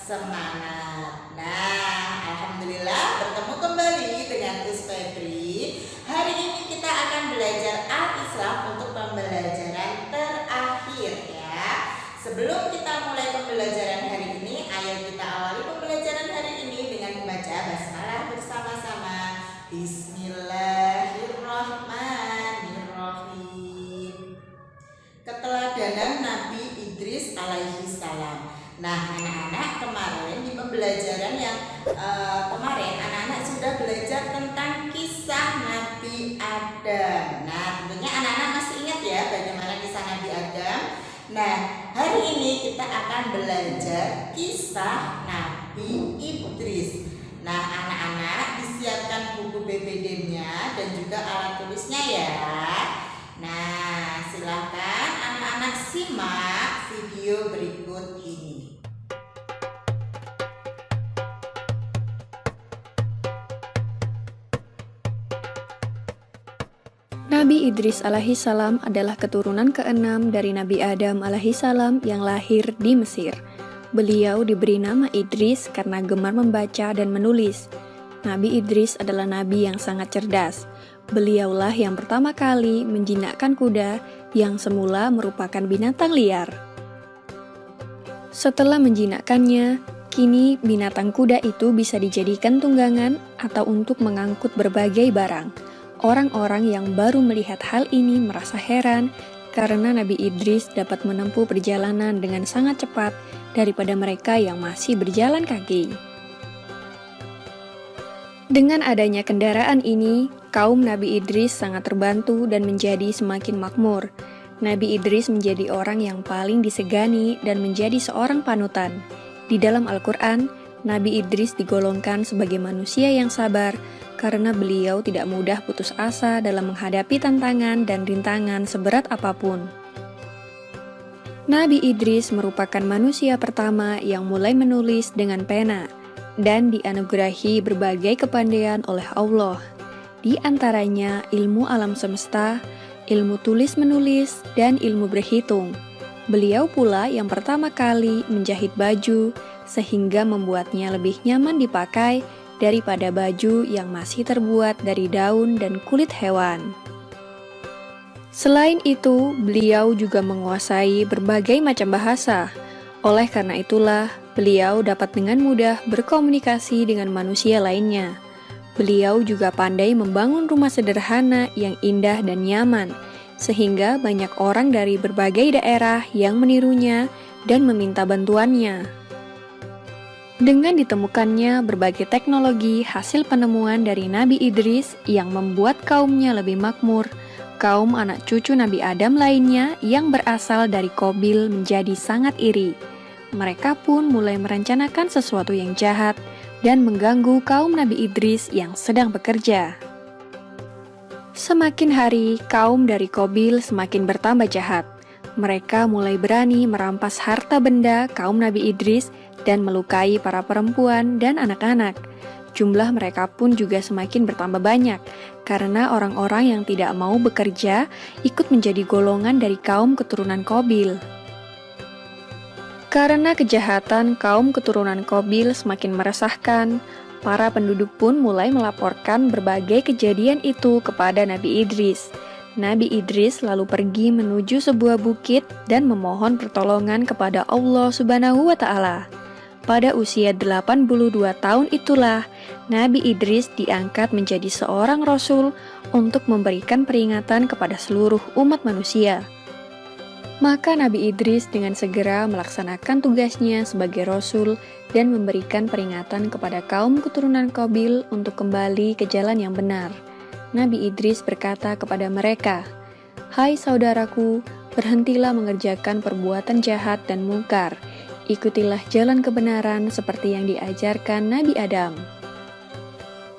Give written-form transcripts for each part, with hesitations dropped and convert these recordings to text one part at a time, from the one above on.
semangat. Nah, alhamdulillah bertemu kembali dengan Us Febri. Hari ini kita akan belajar Al-Islam untuk pembelajaran terakhir ya. Sebelum kita mulai pembelajaran hari ini, ayo kita awali pembelajaran hari ini dengan membaca basmalah bersama-sama. Bismillahirrahmanirrahim. Keteladanan Nabi Idris alaihi salam. Nah, anak-anak, kemarin di pembelajaran yang kemarin anak-anak sudah belajar tentang kisah Nabi Adam. Nah, tentunya anak-anak masih ingat ya bagaimana kisah Nabi Adam. Nah, hari ini kita akan belajar kisah Nabi Idris. Nah, anak-anak disiapkan buku BPD-nya dan juga alat tulisnya ya. Nah, silakan anak-anak simak video berikut ini. Nabi Idris alaihi salam adalah keturunan keenam dari Nabi Adam alaihi salam yang lahir di Mesir. Beliau diberi nama Idris karena gemar membaca dan menulis. Nabi Idris adalah nabi yang sangat cerdas. Beliaulah yang pertama kali menjinakkan kuda yang semula merupakan binatang liar. Setelah menjinakkannya, kini binatang kuda itu bisa dijadikan tunggangan atau untuk mengangkut berbagai barang. Orang-orang yang baru melihat hal ini merasa heran karena Nabi Idris dapat menempuh perjalanan dengan sangat cepat daripada mereka yang masih berjalan kaki. Dengan adanya kendaraan ini, kaum Nabi Idris sangat terbantu dan menjadi semakin makmur. Nabi Idris menjadi orang yang paling disegani dan menjadi seorang panutan. Di dalam Al-Quran, Nabi Idris digolongkan sebagai manusia yang sabar karena beliau tidak mudah putus asa dalam menghadapi tantangan dan rintangan seberat apapun. Nabi Idris merupakan manusia pertama yang mulai menulis dengan pena dan dianugerahi berbagai kepandaian oleh Allah. Di antaranya ilmu alam semesta, ilmu tulis-menulis, dan ilmu berhitung. Beliau pula yang pertama kali menjahit baju sehingga membuatnya lebih nyaman dipakai daripada baju yang masih terbuat dari daun dan kulit hewan. Selain itu, beliau juga menguasai berbagai macam bahasa. Oleh karena itulah, beliau dapat dengan mudah berkomunikasi dengan manusia lainnya. Beliau juga pandai membangun rumah sederhana yang indah dan nyaman, sehingga banyak orang dari berbagai daerah yang menirunya dan meminta bantuannya. Dengan ditemukannya berbagai teknologi hasil penemuan dari Nabi Idris yang membuat kaumnya lebih makmur, kaum anak cucu Nabi Adam lainnya yang berasal dari Qabil menjadi sangat iri. Mereka pun mulai merencanakan sesuatu yang jahat dan mengganggu kaum Nabi Idris yang sedang bekerja. Semakin hari, kaum dari Qabil semakin bertambah jahat. Mereka mulai berani merampas harta benda kaum Nabi Idris dan melukai para perempuan dan anak-anak. Jumlah mereka pun juga semakin bertambah banyak, karena orang-orang yang tidak mau bekerja ikut menjadi golongan dari kaum keturunan Qabil. Karena kejahatan kaum keturunan Qabil semakin meresahkan, para penduduk pun mulai melaporkan berbagai kejadian itu kepada Nabi Idris. Nabi Idris lalu pergi menuju sebuah bukit dan memohon pertolongan kepada Allah Subhanahu wa Ta'ala. Pada usia 82 tahun itulah, Nabi Idris diangkat menjadi seorang rasul untuk memberikan peringatan kepada seluruh umat manusia. Maka Nabi Idris dengan segera melaksanakan tugasnya sebagai rasul dan memberikan peringatan kepada kaum keturunan Qabil untuk kembali ke jalan yang benar. Nabi Idris berkata kepada mereka, "Hai saudaraku, berhentilah mengerjakan perbuatan jahat dan mungkar. Ikutilah jalan kebenaran seperti yang diajarkan Nabi Adam."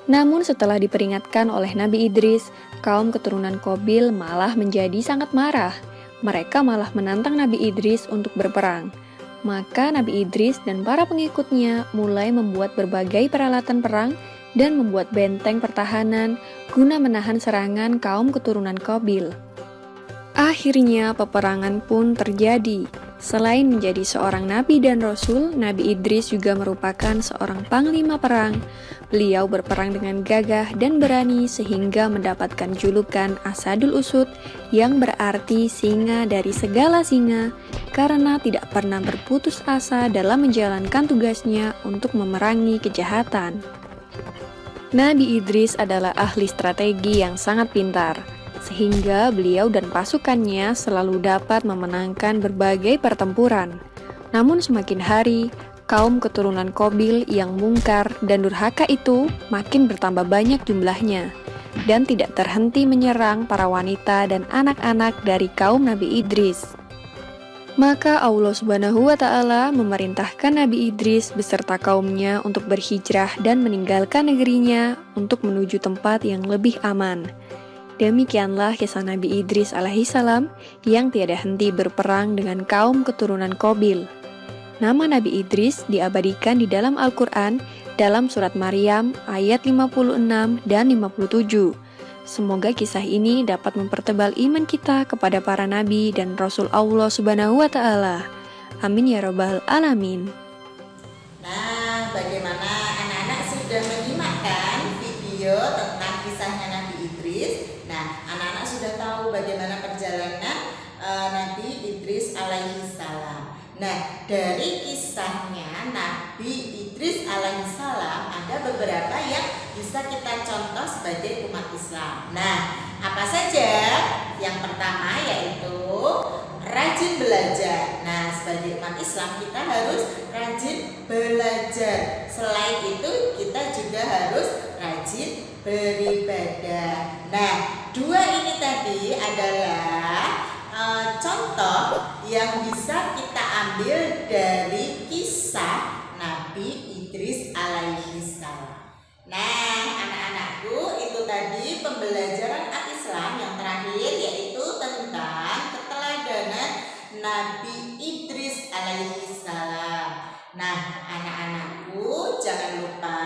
Namun setelah diperingatkan oleh Nabi Idris, kaum keturunan Qabil malah menjadi sangat marah. Mereka malah menantang Nabi Idris untuk berperang. Maka Nabi Idris dan para pengikutnya mulai membuat berbagai peralatan perang dan membuat benteng pertahanan guna menahan serangan kaum keturunan Qabil. Akhirnya peperangan pun terjadi. Selain menjadi seorang nabi dan rasul, Nabi Idris juga merupakan seorang panglima perang. Beliau berperang dengan gagah dan berani sehingga mendapatkan julukan Asadul Usud yang berarti singa dari segala singa karena tidak pernah berputus asa dalam menjalankan tugasnya untuk memerangi kejahatan. Nabi Idris adalah ahli strategi yang sangat pintar, sehingga beliau dan pasukannya selalu dapat memenangkan berbagai pertempuran. Namun semakin hari, kaum keturunan Qabil yang mungkar dan durhaka itu makin bertambah banyak jumlahnya, dan tidak terhenti menyerang para wanita dan anak-anak dari kaum Nabi Idris. Maka Allah Subhanahu wa Ta'ala memerintahkan Nabi Idris beserta kaumnya untuk berhijrah dan meninggalkan negerinya untuk menuju tempat yang lebih aman. Demikianlah kisah Nabi Idris alaihissalam yang tiada henti berperang dengan kaum keturunan Qabil. Nama Nabi Idris diabadikan di dalam Al-Quran dalam surat Maryam ayat 56 dan 57. Semoga kisah ini dapat mempertebal iman kita kepada para nabi dan Rasul Allah Subhanahu wa Ta'ala. Amin ya Rabbal Alamin. Nah, bagaimana anak-anak sudah menyimak kan video tentang kisahnya Nabi Idris? Nah, anak-anak sudah tahu bagaimana perjalanan Nabi Idris alaihissalam. Nah, dari kisahnya Nabi Idris alaihissalam ada beberapa yang bisa kita contoh sebagai umat Islam. Nah, apa saja? Yang pertama yaitu rajin belajar. Nah, sebagai umat Islam kita harus rajin belajar. Selain itu kita juga harus rajin beribadah. Nah, dua ini tadi adalah contoh yang bisa kita ambil dari kisah Nabi Idris alaihissalam. Nah, anak-anakku, itu tadi pembelajaran Islam yang terakhir yaitu tentang keteladanan Nabi Idris alaihissalam. Nah, anak-anakku jangan lupa